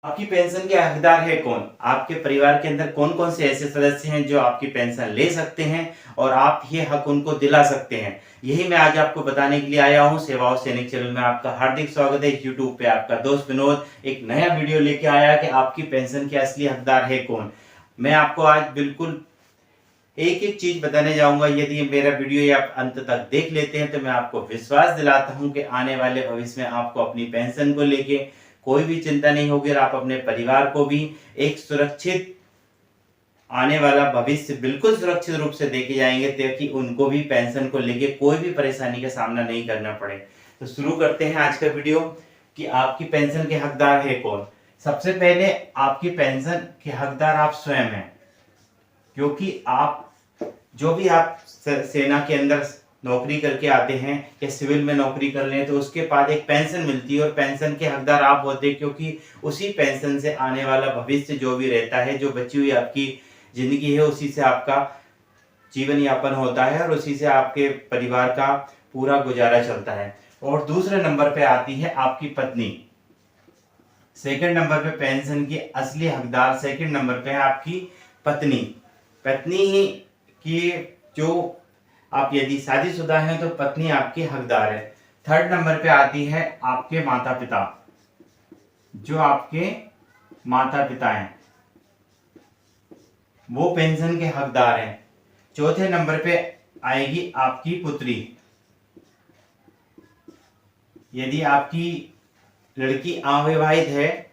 आपकी पेंशन के हकदार है कौन? आपके परिवार के अंदर कौन कौन से ऐसे सदस्य हैं जो आपकी पेंशन ले सकते हैं और आप ये हक उनको दिला सकते हैं। यही मैं आज आपको बताने के लिए आया हूँ। सेवाओं सैनिक चैनल में आपका हार्दिक स्वागत है। यूट्यूब पे आपका दोस्त विनोद एक नया वीडियो लेके आया कि आपकी पेंशन के असली हकदार है कौन। मैं आपको आज बिल्कुल एक एक चीज बताने जाऊंगा। यदि मेरा वीडियो आप अंत तक देख लेते हैं तो मैं आपको विश्वास दिलाता हूं कि आने वाले भविष्य में आपको अपनी पेंशन को लेके कोई भी चिंता नहीं होगी और आप अपने परिवार को भी एक सुरक्षित आने वाला भविष्य बिल्कुल सुरक्षित रूप से देके जाएंगे ताकि उनको भी पेंशन को लेके कोई भी परेशानी का सामना नहीं करना पड़े। तो शुरू करते हैं आज का वीडियो कि आपकी पेंशन के हकदार है कौन। सबसे पहले आपकी पेंशन के हकदार आप स्वयं हैं, क्योंकि आप जो भी आप सेना के अंदर नौकरी करके आते हैं या सिविल में नौकरी कर लें तो उसके बाद एक पेंशन मिलती है और पेंशन के हकदार आप होते हैं, क्योंकि उसी पेंशन से आने वाला भविष्य जो भी रहता है, जो बची हुई आपकी जिंदगी है, उसी से आपका जीवन यापन होता है और उसी से आपके परिवार का पूरा गुजारा चलता है। और दूसरे नंबर पे आती है आपकी पत्नी। सेकंड नंबर पे पेंशन की असली हकदार सेकंड नंबर पे है आपकी पत्नी। पत्नी की जो आप यदि शादीशुदा हैं तो पत्नी आपकी हकदार है। थर्ड नंबर पे आती है आपके माता पिता। जो आपके माता पिता हैं वो पेंशन के हकदार हैं। चौथे नंबर पे आएगी आपकी पुत्री। यदि आपकी लड़की अविवाहित है,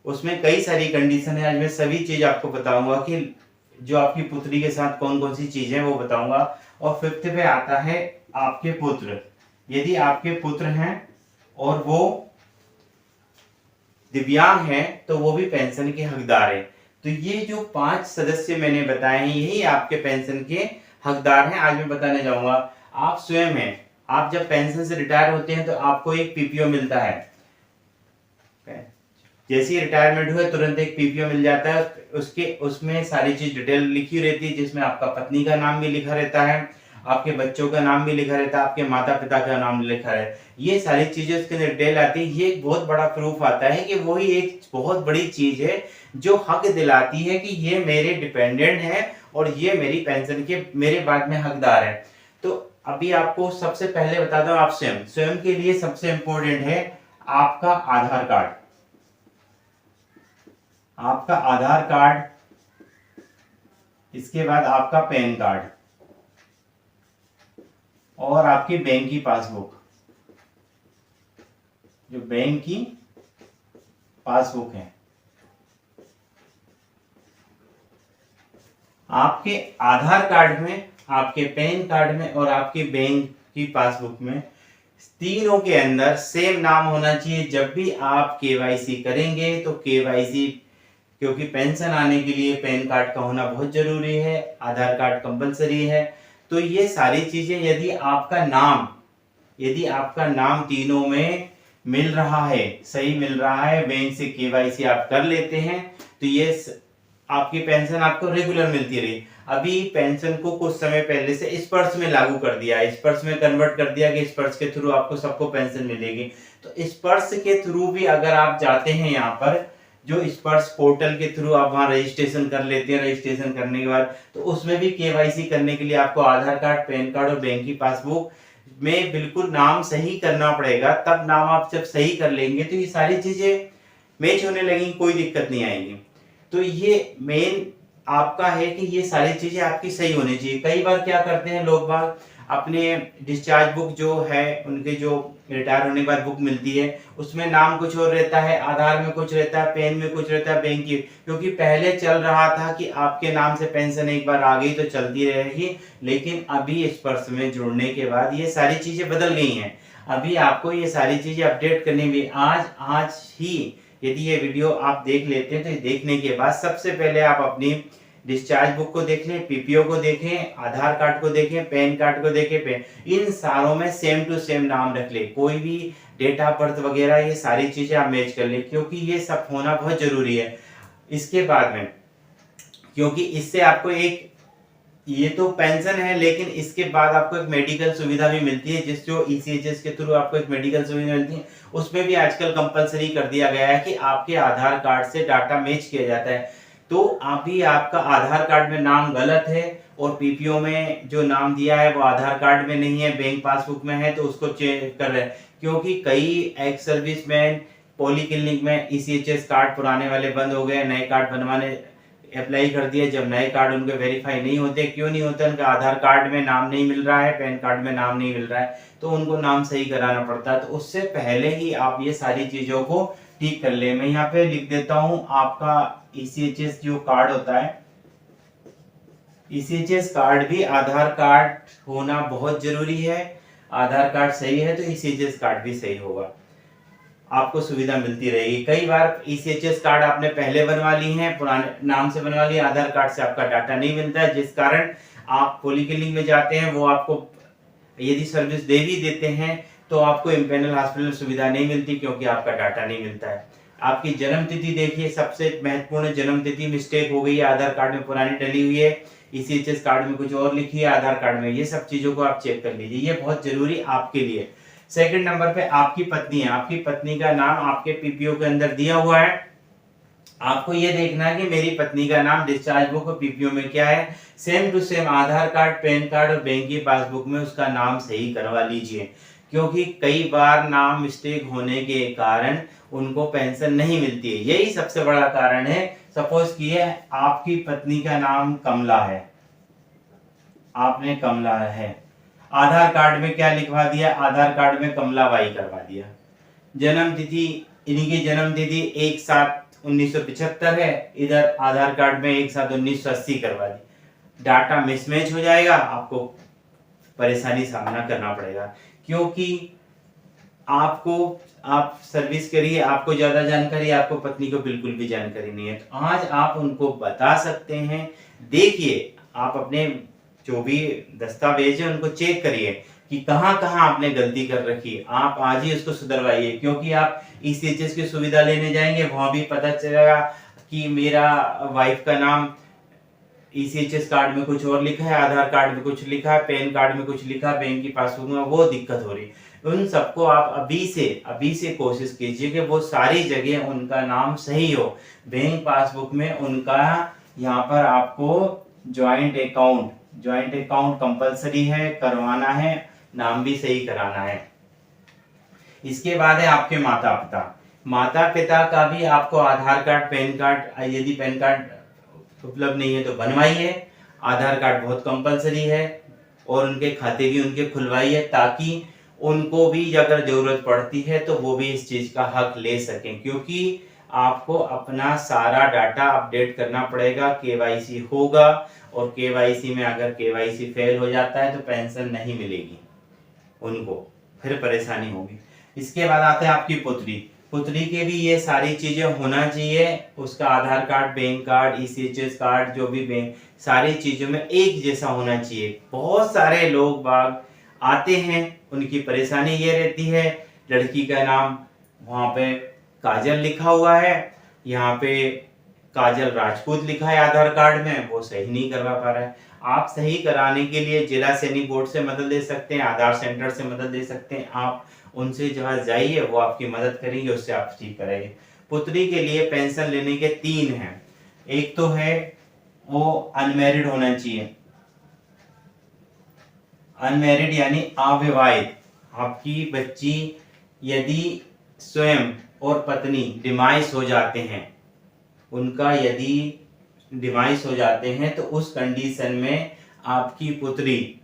उसमें कई सारी कंडीशन है। आज मैं सभी चीज आपको बताऊंगा कि जो आपकी पुत्री के साथ कौन कौन सी चीजें वो बताऊंगा। और फिफ्थ पे आता है आपके पुत्र। यदि आपके पुत्र हैं और वो दिव्यांग हैं तो वो भी पेंशन के हकदार है। तो ये जो 5 सदस्य मैंने बताए हैं यही आपके पेंशन के हकदार हैं। आज मैं बताने जाऊंगा। आप स्वयं हैं, आप जब पेंशन से रिटायर होते हैं तो आपको एक पीपीओ मिलता है। जैसे ही रिटायरमेंट हुए तुरंत एक पीपीओ मिल जाता है। उसमें सारी चीज डिटेल लिखी रहती है, जिसमें आपका पत्नी का नाम भी लिखा रहता है, आपके बच्चों का नाम भी लिखा रहता है, आपके माता पिता का नाम लिखा है। ये सारी चीजें उसके अंदर डिटेल आती है। ये एक बहुत बड़ा प्रूफ आता है कि वही एक बहुत बड़ी चीज है जो हक दिलाती है कि ये मेरे डिपेंडेंट है और ये मेरी पेंशन के मेरे बाद में हकदार है। तो अभी आपको सबसे पहले बताता हूँ, आप स्वयं के लिए सबसे इंपॉर्टेंट है आपका आधार कार्ड। आपका आधार कार्ड, इसके बाद आपका पैन कार्ड और आपकी बैंक की पासबुक। जो बैंक की पासबुक है, आपके आधार कार्ड में, आपके पैन कार्ड में और आपके बैंक की पासबुक में तीनों के अंदर सेम नाम होना चाहिए। जब भी आप केवाईसी करेंगे तो केवाईसी, क्योंकि पेंशन आने के लिए पैन कार्ड का होना बहुत जरूरी है, आधार कार्ड कंपलसरी है। तो ये सारी चीजें यदि आपका नाम तीनों में मिल रहा है, सही मिल रहा है, बैंक से केवाईसी आप कर लेते हैं तो ये आपकी पेंशन आपको रेगुलर मिलती रही। अभी पेंशन को कुछ समय पहले से स्पर्श में लागू कर दिया, स्पर्श में कन्वर्ट कर दिया कि स्पर्श के थ्रू आपको सबको पेंशन मिलेगी। तो स्पर्श के थ्रू भी अगर आप जाते हैं, यहाँ पर जो स्पर्श पोर्टल के थ्रू आप वहां रजिस्ट्रेशन कर लेते हैं, रजिस्ट्रेशन करने के बाद तो उसमें भी केवाईसी करने के लिए आपको आधार कार्ड, पैन कार्ड और बैंक की पासबुक में बिल्कुल नाम सही करना पड़ेगा। तब नाम आप जब सही कर लेंगे तो ये सारी चीजें मैच होने लगेंगी, कोई दिक्कत नहीं आएगी। तो ये मेन आपका है कि ये सारी चीजें आपकी सही होनी चाहिए। कई बार क्या करते हैं लोग बाग, अपने डिस्चार्ज बुक जो है, उनके जो रिटायर होने के बाद बुक मिलती है, उसमें नाम कुछ और रहता है, आधार में कुछ रहता है, पेन में कुछ रहता है, बैंक की, क्योंकि पहले चल रहा था कि आपके नाम से पेंशन एक बार आ गई तो चलती रहेगी। लेकिन अभी स्पर्श में जुड़ने के बाद ये सारी चीजें बदल गई हैं। अभी आपको ये सारी चीजें अपडेट करनी भी आज ही यदि ये वीडियो आप देख लेते हैं तो देखने के बाद सबसे पहले आप अपनी डिस्चार्ज बुक को देख लें, पीपीओ को देखें, आधार कार्ड को देखें, पैन कार्ड को देखें, इन सारों में सेम टू सेम नाम रख ले। कोई भी डेट ऑफ बर्थ वगैरह ये सारी चीजें आप मैच कर ले, क्योंकि ये सब होना बहुत जरूरी है। इसके बाद में, क्योंकि इससे आपको एक ये तो पेंशन है, लेकिन इसके बाद आपको एक मेडिकल सुविधा भी मिलती है, जिस जो ईसीएचएस के थ्रू आपको एक मेडिकल सुविधा मिलती है। उसमें भी आजकल कंपलसरी कर दिया गया है कि आपके आधार कार्ड से डाटा मैच किया जाता है। तो अभी आपका आधार कार्ड में नाम गलत है और पीपीओ में जो नाम दिया है वो आधार कार्ड में नहीं है, बैंक पासबुक में है, तो उसको चेंज कर रहे हैं। क्योंकि कई एक्स सर्विसमैन पॉलीक्लिनिक में ईसीएचएस कार्ड पुराने वाले बंद हो गए, नए कार्ड बनवाने अप्लाई कर दिया। जब नए कार्ड उनके वेरीफाई नहीं होते, क्यों नहीं होते? उनका आधार कार्ड में नाम नहीं मिल रहा है, पैन कार्ड में नाम नहीं मिल रहा है, तो उनको नाम सही कराना पड़ता है। तो उससे पहले ही आप ये सारी चीजों को ठीक कर ले। मैं यहाँ पे लिख देता हूँ, आपका ईसीएचएस जो कार्ड होता है, ईसीएचएस कार्ड भी आधार कार्ड होना बहुत जरूरी है। आधार कार्ड सही है तो ईसीएचएस कार्ड भी सही होगा, आपको सुविधा मिलती रहेगी। कई बार ईसीएचएस कार्ड आपने पहले बनवा ली है, पुराने नाम से बनवा लिया, आधार कार्ड से आपका डाटा नहीं मिलता है, जिस कारण आप पॉलीक्लिनिक में जाते हैं, वो आपको यदि सर्विस दे भी देते हैं तो आपको इम्पेनल हॉस्पिटल सुविधा नहीं मिलती, क्योंकि आपका डाटा नहीं मिलता है। आपकी जन्म तिथि देखिए, सबसे महत्वपूर्ण जन्म तिथि मिस्टेक हो गई है, आधार कार्ड में पुरानी डली हुई है, ईसीएचएस कार्ड में कुछ और लिखी है, आधार कार्ड में। ये सब चीजों को आप चेक कर लीजिए, ये बहुत जरूरी आपके लिए। सेकंड नंबर पे आपकी पत्नी है, आपकी पत्नी का नाम आपके पीपीओ के अंदर दिया हुआ है। आपको ये देखना है कि मेरी पत्नी का नाम डिस्चार्ज बुक और पीपीओ में क्या है। Same to same Aadhaar card, PAN card और बैंक की पासबुक में उसका नाम सही करवा लीजिए, क्योंकि कई बार नाम मिस्टेक होने के कारण उनको पेंशन नहीं मिलती है। यही सबसे बड़ा कारण है। सपोज किए आपकी पत्नी का नाम कमला है, आपने कमला है, आधार कार्ड में क्या लिखवा दिया? आधार कार्ड में कमला बाई करवा दिया। जन्म तिथि, इन्हीं की जन्म तिथि 1/7/1975 है, इधर आधार कार्ड में 1/7/1980 करवा दी। डाटा मिसमैच हो जाएगा, आपको परेशानी सामना करना पड़ेगा, क्योंकि आप सर्विस करिए, आपको ज्यादा जानकारी, आपको पत्नी को बिल्कुल भी जानकारी नहीं है। तो आज आप उनको बता सकते हैं। देखिए, आप अपने जो भी दस्तावेज है उनको चेक करिए कि कहाँ कहाँ आपने गलती कर रखी है। आप आज ही उसको सुधरवाइए, क्योंकि आप ईसीएचएस की सुविधा लेने जाएंगे, वहां भी पता चलेगा कि मेरा वाइफ का नाम ईसीएचएस कार्ड में कुछ और लिखा है, आधार कार्ड में कुछ लिखा है, पैन कार्ड में कुछ लिखा है, बैंक की पासबुक में वो दिक्कत हो रही है। उन सबको आप अभी से कोशिश कीजिए कि वो सारी जगह उनका नाम सही हो। बैंक पासबुक में उनका, यहाँ पर आपको ज्वाइंट अकाउंट कंपलसरी है, करवाना है, नाम भी सही कराना है। इसके बाद है आपके माता पिता का भी आपको आधार कार्ड, पैन कार्ड, यदि पैन कार्ड उपलब्ध नहीं है तो बनवाइए। आधार कार्ड बहुत कंपलसरी है, और उनके खाते भी उनके खुलवाइए, ताकि उनको भी अगर जरूरत पड़ती है तो वो भी इस चीज का हक ले सकें। क्योंकि आपको अपना सारा डाटा अपडेट करना पड़ेगा, केवाईसी होगा, और केवाईसी में अगर केवाईसी फेल हो जाता है तो पेंशन नहीं मिलेगी, उनको फिर परेशानी होगी। इसके बाद आते हैं आपकी पुत्री के भी ये सारी चीजें होना चाहिए। उसका Aadhaar card, bank card, ECHS card, जो भी बैंक, सारी चीजों में एक जैसा होना चाहिए। बहुत सारे लोग बाग आते हैं, उनकी परेशानी ये रहती है, लड़की का नाम वहां पे काजल लिखा हुआ है, यहाँ पे काजल राजपूत लिखा है आधार कार्ड में, वो सही नहीं करवा पा रहा है। आप सही कराने के लिए जिला सैनिक बोर्ड से मदद ले सकते हैं, आधार सेंटर से मदद ले सकते हैं। आप उनसे जहाँ जाइए, वो आपकी मदद करेंगे, उससे आप ठीक कराइए। पुत्री के लिए पेंशन लेने के 3 हैं। एक तो है वो अनमैरिड होना चाहिए, अनमैरिड यानी अविवाहित। आपकी बच्ची यदि स्वयं और पत्नी डिमाइस हो जाते हैं, उनका यदि डिमाइस हो जाते हैं, तो उस कंडीशन में आपकी पुत्री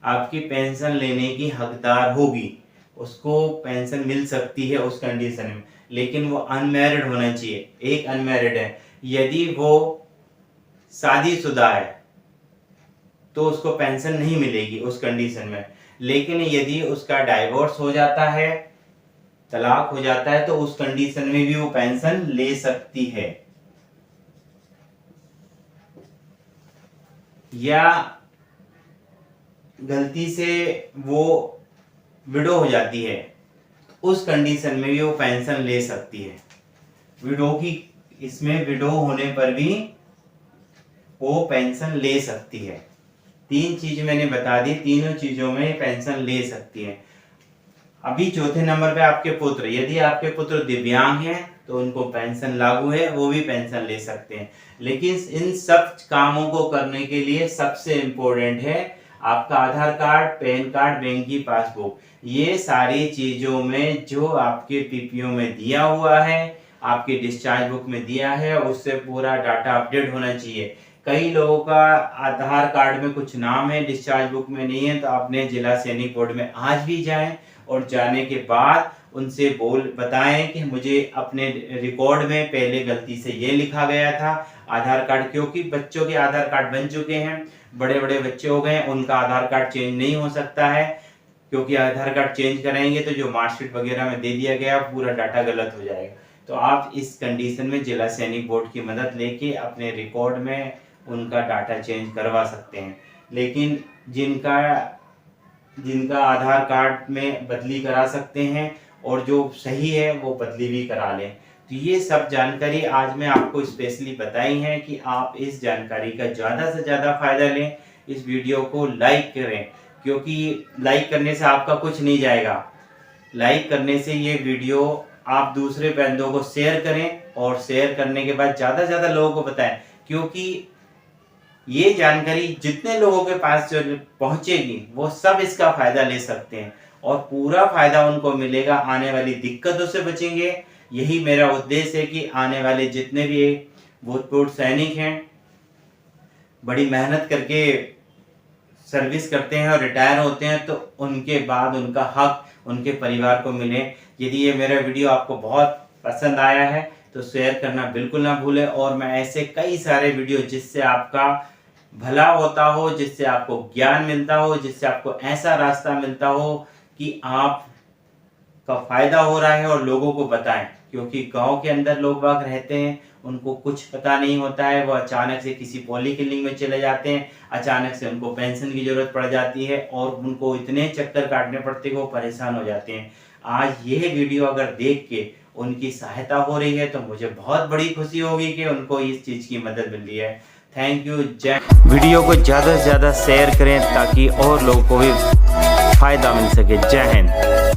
आपकी पेंशन लेने की हकदार होगी, उसको पेंशन मिल सकती है उस कंडीशन में। लेकिन वो अनमैरिड होना चाहिए। एक अनमैरिड है, यदि वो शादीशुदा है तो उसको पेंशन नहीं मिलेगी उस कंडीशन में। लेकिन यदि उसका डाइवोर्स हो जाता है, तलाक हो जाता है, तो उस कंडीशन में भी वो पेंशन ले सकती है। या गलती से वो विडो हो जाती है, उस कंडीशन में भी वो पेंशन ले सकती है। विडो होने पर भी वो पेंशन ले सकती है। 3 चीज मैंने बता दी, तीनों चीजों में पेंशन ले सकती हैं। अभी चौथे नंबर पे आपके पुत्र, यदि आपके पुत्र दिव्यांग हैं तो उनको पेंशन लागू है, वो भी पेंशन ले सकते हैं। लेकिन इन सब कामों को करने के लिए सबसे इम्पोर्टेंट है आपका आधार कार्ड, पैन कार्ड, बैंक की पासबुक। ये सारी चीजों में जो आपके पीपीओ में दिया हुआ है, आपके डिस्चार्ज बुक में दिया है, उससे पूरा डाटा अपडेट होना चाहिए। कई लोगों का आधार कार्ड में कुछ नाम है, डिस्चार्ज बुक में नहीं है, तो अपने जिला सैनिक बोर्ड में आज भी जाएं और जाने के बाद उनसे बताएं कि मुझे अपने रिकॉर्ड में पहले गलती से ये लिखा गया था आधार कार्ड, क्योंकि बच्चों के आधार कार्ड बन चुके हैं, बड़े बड़े बच्चे हो गए, उनका आधार कार्ड चेंज नहीं हो सकता है, क्योंकि आधार कार्ड चेंज कराएंगे तो जो मार्कशीट वगैरह में दे दिया गया पूरा डाटा गलत हो जाएगा। तो आप इस कंडीशन में जिला सैनिक बोर्ड की मदद लेके अपने रिकॉर्ड में उनका डाटा चेंज करवा सकते हैं। लेकिन जिनका आधार कार्ड में बदली करा सकते हैं और जो सही है वो बदली भी करा लें। तो ये सब जानकारी आज मैं आपको स्पेशली बताई है कि आप इस जानकारी का ज़्यादा से ज़्यादा फायदा लें। इस वीडियो को लाइक करें, क्योंकि लाइक करने से आपका कुछ नहीं जाएगा। लाइक करने से ये वीडियो आप दूसरे बंदों को शेयर करें और शेयर करने के बाद ज़्यादा से ज़्यादा लोगों को बताएं, क्योंकि ये जानकारी जितने लोगों के पास जो पहुंचेगी वो सब इसका फायदा ले सकते हैं और पूरा फायदा उनको मिलेगा, आने वाली दिक्कतों से बचेंगे। यही मेरा उद्देश्य है कि आने वाले जितने भी भूतपूर्व सैनिक हैं, बड़ी मेहनत करके सर्विस करते हैं और रिटायर होते हैं, तो उनके बाद उनका हक उनके परिवार को मिले। यदि ये मेरा वीडियो आपको बहुत पसंद आया है तो शेयर करना बिल्कुल ना भूलें। और मैं ऐसे कई सारे वीडियो जिससे आपका भला होता हो, जिससे आपको ज्ञान मिलता हो, जिससे आपको ऐसा रास्ता मिलता हो कि आप का फायदा हो रहा है और लोगों को बताएं, क्योंकि गांव के अंदर लोग बाग रहते हैं, उनको कुछ पता नहीं होता है, वो अचानक से किसी पॉलीक्लिनिक में चले जाते हैं, अचानक से उनको पेंशन की जरूरत पड़ जाती है और उनको इतने चक्कर काटने पड़ते हैं कि वो परेशान हो जाते हैं। आज यह वीडियो अगर देख के उनकी सहायता हो रही है तो मुझे बहुत बड़ी खुशी होगी कि उनको इस चीज की मदद मिल रही है। Thank you. जय। वीडियो को ज़्यादा से ज़्यादा शेयर करें ताकि और लोगों को भी फायदा मिल सके। जय हिंद।